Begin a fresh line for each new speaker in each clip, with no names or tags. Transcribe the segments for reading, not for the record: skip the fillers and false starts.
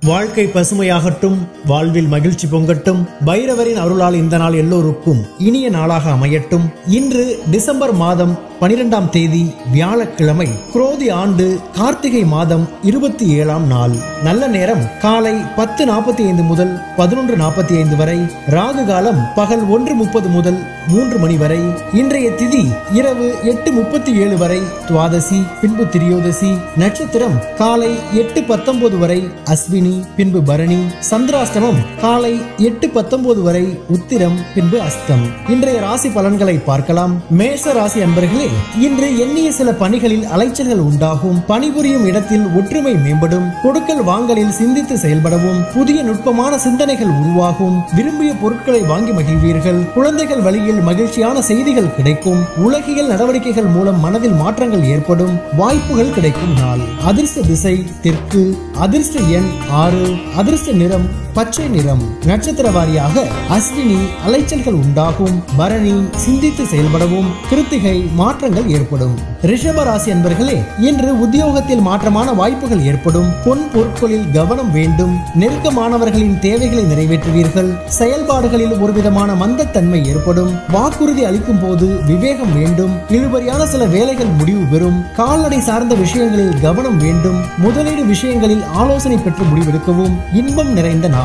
வாழ்க்கை பசுமையாகட்டும், வாழ்வில் மகிழ்ச்சி பொங்கட்டும். பைரவரின் அருளால் இந்த நாள் எல்லோருக்கும் இனிய நாளாக அமையட்டும். இன்று டிசம்பர் மாதம் 12ஆம் தேதி வியாழக்கிழமை, குரோதி ஆண்டு கார்த்திகை மாதம் 27ஆம் நாள். நல்ல நேரம் காலை 10:45 முதல் 11:45 வரை. ராகு காலம் பகல் 1:30 முதல் 3 மணி வரை. இன்றைய திதி இரவு 8:37 வரை துவாதசி, பின்பு திரியோதசி. நட்சத்திரம் காலை 8:19 வரை அஸ்வினி, பின்பு பரணி. சந்திராஷ்டமம் காலை 8:19 வரை உத்திரம், பின்பு அஸ்தம். இன்றைய ராசி பலன்களை பார்க்கலாம். மேஷ ராசி அன்பர்களே, இன்று எண்ணிய சில பணிகளில் அலைச்சல்கள் உண்டாகும். பணிபுரியும் இடத்தில் ஒற்றுமை மேம்படும். கொடுக்கல் வாங்கலில் சிந்தித்து செயல்படவும் புதிய நுட்பமான சிந்தனைகள் உருவாகும். விரும்பிய பொருட்களை வாங்கி மகிழ்வீர்கள். குழந்தைகள் வழியில் மகிழ்ச்சியான செய்திகள் கிடைக்கும். உலகியல் நடவடிக்கைகள் மூலம் மனதில் மாற்றங்கள் ஏற்படும். வாய்ப்புகள் கிடைக்கும் நாள். அதிர்ஷ்ட திசை தெற்கு. அதிர்ஷ்ட எண் 6. அதிர்ஷ்ட நிறம் பச்சை நிறம். நட்சத்திர வாரியாக அஸ்வினி அலைச்சல்கள் உண்டாகும். பரணி சிந்தித்து செயல்படவும். கிருத்திகை மாற்றங்கள் ஏற்படும். ரிஷப ராசி அன்பர்களே, இன்று உத்தியோகத்தில் மாற்றமான வாய்ப்புகள் ஏற்படும். பொன் பொருட்களில் கவனம் வேண்டும். நெருக்கமானவர்களின் தேவைகளை நிறைவேற்றுவீர்கள். செயல்பாடுகளில் ஒருவிதமான மந்தத்தன்மை ஏற்படும். வாக்குறுதி அளிக்கும் போது விவேகம் வேண்டும். இழுபறியான சில வேலைகள் முடிவு பெறும். கால்நடை சார்ந்த விஷயங்களில் கவனம் வேண்டும். முதலீடு விஷயங்களில் ஆலோசனை பெற்று முடிவெடுக்கவும். இன்பம் நிறைந்த நாள்.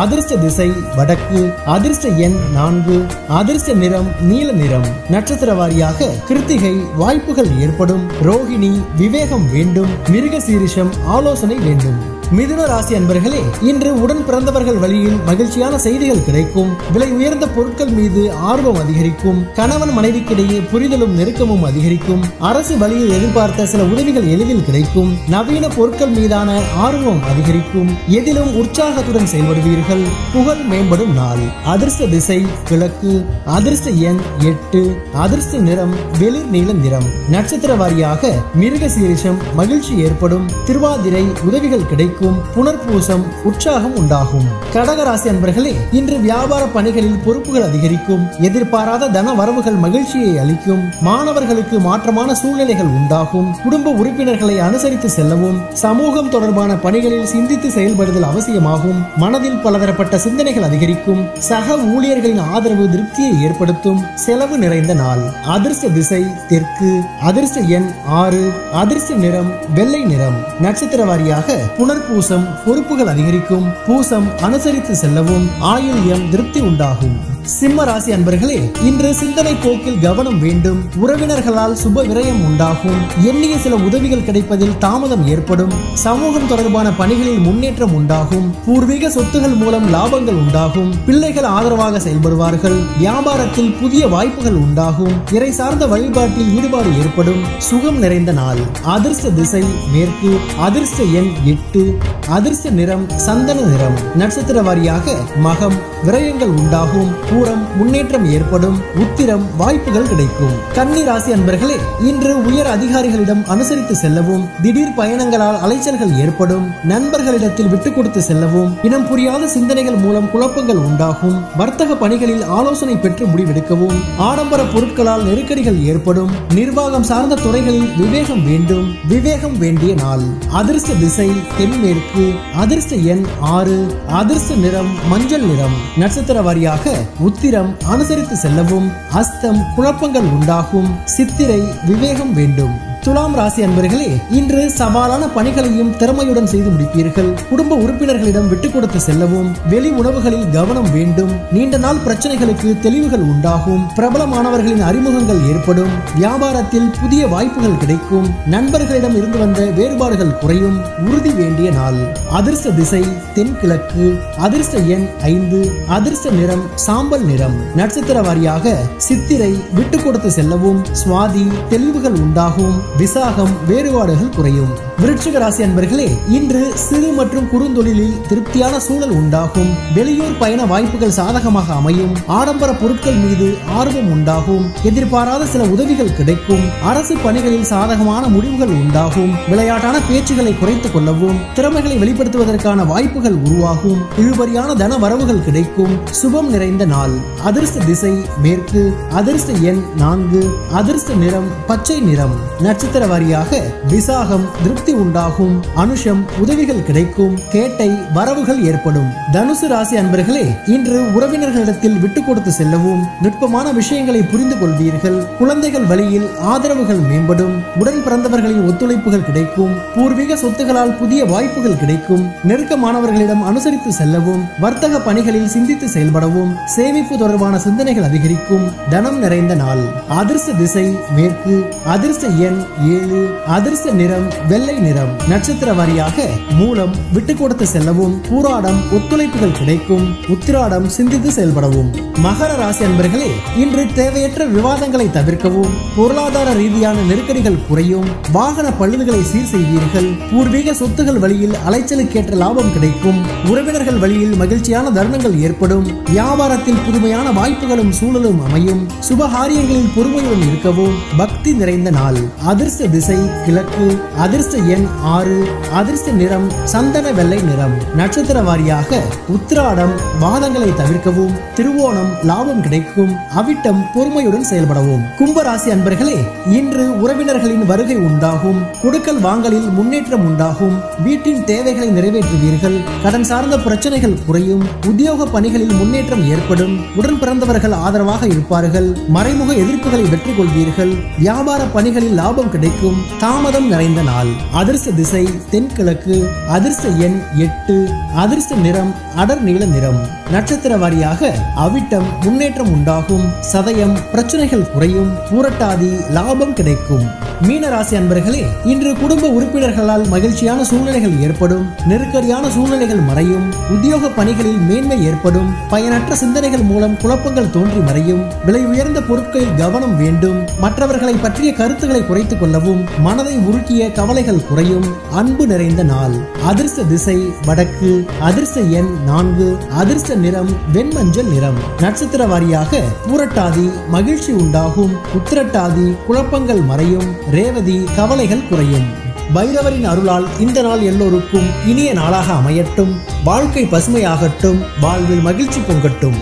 அதிர்ஷ்ட திசை வடக்கு. அதிர்ஷ்ட எண் 4. அதிர்ஷ்ட நிறம் நீல நிறம். நட்சத்திர வாரியாக கிருத்திகை வாய்ப்புகள் ஏற்படும். ரோகிணி விவேகம் வேண்டும். மிருகசீரிஷம் ஆலோசனை வேண்டும். மிதுன ராசி அன்பர்களே, இன்று உடன் பிறந்தவர்கள் வழியில் மகிழ்ச்சியான செய்திகள் கிடைக்கும். விலை உயர்ந்த பொருட்கள் மீது ஆர்வம் அதிகரிக்கும். கணவன் மனைவிக்கிடையே புரிதலும் நெருக்கமும் அதிகரிக்கும். அரசு வழியில் எதிர்பார்த்த சில உதவிகள் எளிதில் கிடைக்கும். நவீன பொருட்கள் மீதான ஆர்வம் அதிகரிக்கும். எதிலும் உற்சாகத்துடன் செயல்படுவீர்கள். புகழ் மேம்படும் நாள். அதிர்ஷ்ட திசை கிழக்கு. அதிர்ஷ்ட எண் 8. அதிர்ஷ்ட நிறம் வெளிர் நீல நிறம். நட்சத்திர வாரியாக மிருகசீரிஷம் மகிழ்ச்சி ஏற்படும். திருவாதிரை உதவிகள் கிடைக்கும். புனர்பூசம் உற்சாகம் உண்டாகும். கடகராசி அன்பர்களே, இன்று வியாபார பணிகளில் பொறுப்புகள் அதிகரிக்கும். எதிர்பாராத தன வரவுகள் மகிழ்ச்சியை அளிக்கும். மாணவர்களுக்கு மாற்றமான சூழ்நிலைகள் உண்டாகும். குடும்ப உறுப்பினர்களை அனுசரித்து செல்லவும். சமூகம் தொடர்பான பணிகளில் சிந்தித்து செயல்படுதல் அவசியமாகும். மனதில் பலதரப்பட்ட சிந்தனைகள் அதிகரிக்கும். சக ஊழியர்களின் ஆதரவு திருப்தியை ஏற்படுத்தும். செலவு நிறைந்த நாள். அதிர்ஷ்ட திசை தெற்கு. அதிர்ஷ்ட எண் 6. அதிர்ஷ்ட நிறம் வெள்ளை நிறம். நட்சத்திர வாரியாக புனர்பூசம் பொறுப்புகள் அதிகரிக்கும். பூசம் அனுசரித்து செல்லவும். ஆயுள்யம் திருப்தி உண்டாகும். சிம்ம ராசி அன்பர்களே, இன்று சிந்தனை போக்கில் கவனம் வேண்டும். உறவினர்களால் சுப விரயம் உண்டாகும். எண்ணிய சில உதவிகள் கிடைப்பதில் தாமதம் ஏற்படும். சமூகம் தொடர்பான பணிகளில் முன்னேற்றம் உண்டாகும். பூர்வீக சொத்துகள் மூலம் லாபங்கள் உண்டாகும். பிள்ளைகள் ஆதரவாக செயல்படுவார்கள். வியாபாரத்தில் புதிய வாய்ப்புகள் உண்டாகும். இறை சார்ந்த வழிபாட்டில் ஈடுபாடு ஏற்படும். சுகம் நிறைந்த நாள். அதிர்ஷ்ட திசை மேற்கு. அதிர்ஷ்ட எண் 8. அதிர்ஷ்ட நிறம் சந்தன நிறம். நட்சத்திர வாரியாக மகம் விரயங்கள் உண்டாகும். பூரம் முன்னேற்றம் ஏற்படும். உத்திரம் வாய்ப்புகள் கிடைக்கும். கன்னி ராசி அன்பர்களே, இன்று உயர் அதிகாரிகளிடம் அனுசரித்து செல்லவும். திடீர் பயணங்களால் அலைச்சல்கள் ஏற்படும். நண்பர்களிடத்தில் விட்டுக் கொடுத்து செல்லவும். இனம் புரியாத சிந்தனைகள் மூலம் குழப்பங்கள் உண்டாகும். வர்த்தக பணிகளில் ஆலோசனை பெற்று முடிவெடுக்கவும். ஆடம்பர பொருட்களால் நெருக்கடிகள் ஏற்படும். நிர்வாகம் சார்ந்த துறைகளில் விவேகம் வேண்டும். விவேகம் வேண்டிய நாள். அதிர்ஷ்ட திசை தென்மேற்கு. அதிர்ஷ்ட எண் 6. அதிர்ஷ்ட நிறம் மஞ்சள் நிறம். நட்சத்திர வாரியாக உத்திரம் அனுசரித்து செல்லவும். அஸ்தம் குழப்பங்கள் உண்டாகும். சித்திரை விவேகம் வேண்டும். துலாம் ராசி அன்பர்களே, இன்று சவாலான பணிகளையும் திறமையுடன் செய்து முடிப்பீர்கள். குடும்ப உறுப்பினர்களிடம் விட்டுக் கொடுத்து செல்லவும். வெளி உணவுகளில் கவனம் வேண்டும். நீண்ட நாள் பிரச்சனைகளுக்கு தெளிவுகள் உண்டாகும். பிரபலமானவர்களின் அறிமுகங்கள் ஏற்படும். வியாபாரத்தில் புதிய வாய்ப்புகள் கிடைக்கும். நண்பர்களிடம் இருந்து வந்த வேறுபாடுகள் குறையும். உறுதி வேண்டிய நாள். அதிர்ஷ்ட திசை தென்கிழக்கு. அதிர்ஷ்ட எண் 5. அதிர்ஷ்ட நிறம் சாம்பல் நிறம். நட்சத்திர வாரியாக சித்திரை விட்டுக் கொடுத்து செல்லவும். சுவாதி தெளிவுகள் உண்டாகும். விசாகம் வேறுபாடுகள் குறையும். விருச்சிக ராசி அன்பர்களே, இன்று சிறு மற்றும் குறுந்தொழிலில் திருப்தியான சூழல் உண்டாகும். வெளியூர் பயண வாய்ப்புகள் சாதகமாக அமையும். ஆடம்பர பொருட்கள் மீது ஆர்வம் உண்டாகும். எதிர்பாராத சில உதவிகள் கிடைக்கும். அரசு பணிகளில் சாதகமான முடிவுகள் உண்டாகும். விளையாட்டான பேச்சுகளை குறைத்துக் கொள்ளவும். திறமைகளை வெளிப்படுத்துவதற்கான வாய்ப்புகள் உருவாகும். இழுபறியான தன வரவுகள் கிடைக்கும். சுபம் நிறைந்த நாள். அதிர்ஷ்ட திசை மேற்கு. அதிர்ஷ்ட எண் 4. அதிர்ஷ்ட நிறம் பச்சை நிறம். நட்சத்திர வாரியாக விசாகம் திருப்தி திருப்தி உண்டாகும். அனுஷம் உதவிகள் கிடைக்கும். கேட்டை வரவுகள் ஏற்படும். தனுசு ராசி அன்பர்களே, இன்று உறவினர்களிடத்தில் விட்டு கொடுத்து செல்லவும், நுட்பமான விஷயங்களை புரிந்து கொள்வீர்கள். குழந்தைகள் வழியில் ஆதரவுகள் மேம்படும். உடன் பிறந்தவர்களின் ஒத்துழைப்புகள் கிடைக்கும். பூர்வீக சொத்துகளால் புதிய வாய்ப்புகள் கிடைக்கும். நெருக்கமானவர்களிடம் அனுசரித்து செல்லவும், வர்த்தக பணிகளில் சிந்தித்து செயல்படவும், சேமிப்பு தொடர்பான சிந்தனைகள் அதிகரிக்கும். தனம் நிறைந்த நாள். அதிர்ஷ்ட திசை மேற்கு. அதிர்ஷ்ட எண் 7. அதிர்ஷ்ட நிறம் வெள்ளை நிறம். நட்சத்திர வாரியாக மூலம் விட்டு கொடுத்து செல்லவும், பூராடம் ஒத்துழைப்புகள் கிடைக்கும். உத்திராடம் சிந்தித்து செயல்படவும். மகர ராசி அன்பர்களே, இன்று தேவையற்ற விவாதங்களை தவிர்க்கவும், பொருளாதார ரீதியான நெருக்கடிகள் குறையும். வாகன பழுதுகளை சீர் செய்வீர்கள். பூர்வீக சொத்துகள் வழியில் அலைச்சலுக்கேற்ற லாபம் கிடைக்கும். உறவினர்கள் வழியில் மகிழ்ச்சியான தருணங்கள் ஏற்படும். வியாபாரத்தில் புதுமையான வாய்ப்புகளும் சூழலும் அமையும். சுபகாரியங்களில் பொறுமையுடன் இருக்கவும். பக்தி நிறைந்த நாள். அதிர்ஷ்ட திசை கிழக்கு. அதிர்ஷ்ட எண் 6. அதிர்ஷ்ட நிறம் சந்தன வெள்ளை நிறம். நட்சத்திர வாரியாக உத்திராடம் வாதங்களை தவிர்க்கவும், திருவோணம் லாபம் கிடைக்கும். அவிட்டம் பொறுமையுடன் செயல்படவும். கும்பராசி அன்பர்களே, இன்று உறவினர்களின் வருகை உண்டாகும். கொடுக்கல் வாங்கலில் முன்னேற்றம் உண்டாகும். வீட்டின் தேவைகளை நிறைவேற்றுவீர்கள். கடன் சார்ந்த பிரச்சனைகள் குறையும். உத்தியோக பணிகளில் முன்னேற்றம் ஏற்படும். உடன் பிறந்தவர்கள் ஆதரவாக இருப்பார்கள். மறைமுக எதிர்ப்புகளை வெற்றி கொள்வீர்கள். வியாபார பணிகளில் லாபம் கிடைக்கும். தாமதம் நிறைந்த நாள். அதிர்ஷ்ட திசை தென்கிழக்கு. அதிர்ஷ்ட எண் 8. அதிர்ஷ்ட நிறம் அடர் நீல நிறம். நட்சத்திர வாரியாக அவிட்டம் முன்னேற்றம் உண்டாகும். சதயம் பிரச்சனைகள் குறையும். பூரட்டாதி லாபம் கிடைக்கும். மீனராசி அன்பர்களே, இன்று குடும்ப உறுப்பினர்களால் மகிழ்ச்சியான சூழ்நிலைகள் ஏற்படும். நெருக்கடியான சூழ்நிலைகள் மறையும். உத்தியோக பணிகளில் மேன்மை ஏற்படும். பயனற்ற சிந்தனைகள் மூலம் குழப்பங்கள் தோன்றி மறையும். விலை உயர்ந்த பொருட்களில் கவனம் வேண்டும். மற்றவர்களை பற்றிய கருத்துக்களை குறைத்துக் கொள்ளவும். மனதை உருக்கிய கவலைகள் குறையும். அன்பு நிறைந்த நாள். அதிர்ஷ்ட திசை வடக்கு. அதிர்ஷ்ட எண் 4. அதிர்ஷ்ட நிறம் வெண்மஞ்சள் நிறம். நட்சத்திர வாரியாக பூரட்டாதி மகிழ்ச்சி உண்டாகும். உத்திரட்டாதி குழப்பங்கள் மறையும். ரேவதி கவலைகள் குறையும். பைரவரின் அருளால் இந்த நாள் எல்லோருக்கும் இனிய நாளாக அமையட்டும். வாழ்க்கை பசுமையாகட்டும். வாழ்வில் மகிழ்ச்சி பொங்கட்டும்.